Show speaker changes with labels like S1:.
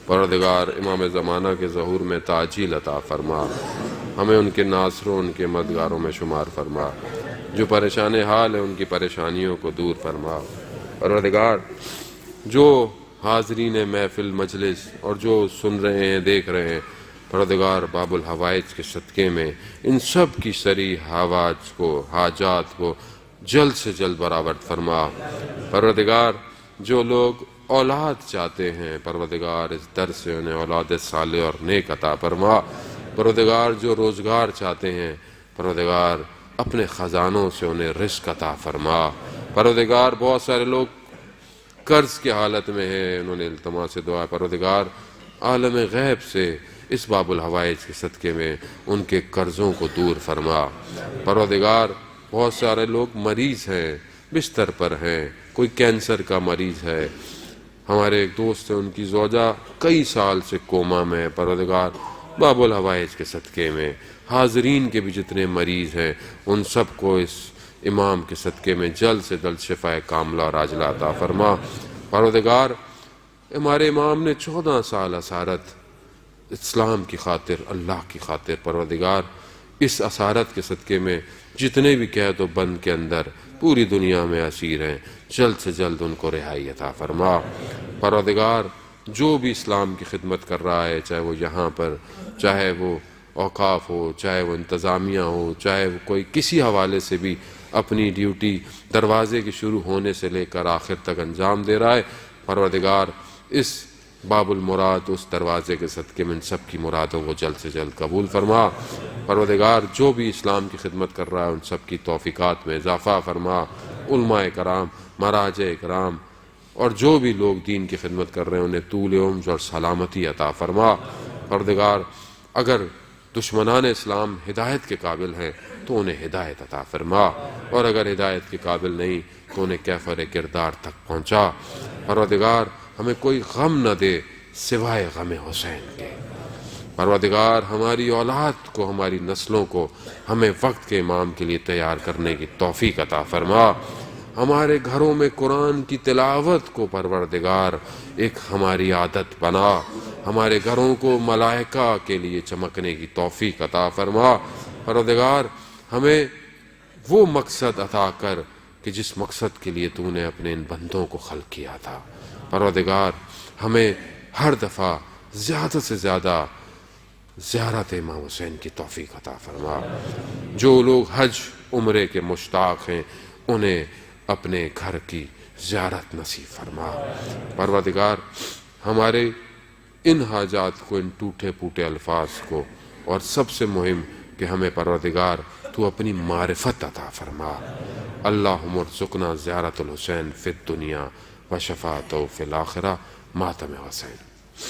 S1: پروردگار امام زمانہ کے ظہور میں تعجیل عطا فرما، ہمیں ان کے ناصروں ان کے مددگاروں میں شمار فرما، جو پریشان حال ہیں ان کی پریشانیوں کو دور فرما۔ پروردگار جو حاضرین محفل مجلس اور جو سن رہے ہیں دیکھ رہے ہیں، پروردگار باب الحوائج کے صدقے میں ان سب کی سری حاجات کو جلد سے جلد برآورد فرما۔ پروردگار جو لوگ اولاد چاہتے ہیں، پروردگار اس در سے انہیں اولاد صالح اور نیک عطا فرما۔ پروردگار جو روزگار چاہتے ہیں، پروردگار اپنے خزانوں سے انہیں رزق عطا فرما۔ پروردگار بہت سارے لوگ قرض کی حالت میں ہیں، انہوں نے التماس سے دعا، پروردگار عالم غیب سے اس باب الحوائج کے صدقے میں ان کے قرضوں کو دور فرما۔ پروردگار بہت سارے لوگ مریض ہیں، بستر پر ہیں، کوئی کینسر کا مریض ہے، ہمارے ایک دوست ہیں ان کی زوجہ کئی سال سے کوما میں ہے، پروردگار باب الحوائج کے صدقے میں حاضرین کے بھی جتنے مریض ہیں ان سب کو اس امام کے صدقے میں جلد سے جلد شفائے کاملہ اور عاجلہ عطا فرما۔ پروردگار ہمارے امام نے 14 سال اسارت اسلام کی خاطر، اللہ کی خاطر، پروردگار اس اسارت کے صدقے میں جتنے بھی قید و بند کے اندر پوری دنیا میں اسیر ہیں، جلد سے جلد ان کو رہائی عطا فرما۔ پروردگار جو بھی اسلام کی خدمت کر رہا ہے، چاہے وہ یہاں پر، چاہے وہ اوقاف ہو، چاہے وہ انتظامیہ ہو، چاہے وہ کوئی کسی حوالے سے بھی اپنی ڈیوٹی دروازے کے شروع ہونے سے لے کر آخر تک انجام دے رہا ہے، پروردگار اس باب المراد اس دروازے کے صدقے میں ان سب کی مرادوں کو جلد سے جلد قبول فرما۔ پروردگار جو بھی اسلام کی خدمت کر رہا ہے ان سب کی توفیقات میں اضافہ فرما۔ علماء کرام، مراجع کرام اور جو بھی لوگ دین کی خدمت کر رہے ہیں انہیں طول عمر اور سلامتی عطا فرما۔ پروردگار اگر دشمنان اسلام ہدایت کے قابل ہیں تو انہیں ہدایت عطا فرما، اور اگر ہدایت کے قابل نہیں تو انہیں کیفر کردار تک پہنچا۔ پروردگار ہمیں کوئی غم نہ دے سوائے غم حسین کے۔ پروردگار ہماری اولاد کو، ہماری نسلوں کو ہمیں وقت کے امام کے لیے تیار کرنے کی توفیق عطا فرما۔ ہمارے گھروں میں قرآن کی تلاوت کو پروردگار ایک ہماری عادت بنا، ہمارے گھروں کو ملائکہ کے لیے چمکنے کی توفیق عطا فرما۔ پروردگار ہمیں وہ مقصد عطا کر کہ جس مقصد کے لیے تو نے اپنے ان بندوں کو خلق کیا تھا۔ پروردگار ہمیں ہر دفعہ زیادہ سے زیادہ زیارت امام حسین کی توفیق عطا فرما۔ جو لوگ حج عمرے کے مشتاق ہیں انہیں اپنے گھر کی زیارت نصیب فرما۔ پروردگار ہمارے ان حاجات کو، ان ٹوٹے پوٹے الفاظ کو، اور سب سے مہم کہ ہمیں پروردگار تو اپنی معرفت عطا فرما۔ اللہم ارزقنا زیارت الحسین فی الدنیا و شفاعتہ فی الآخرہ، ماتم حسین۔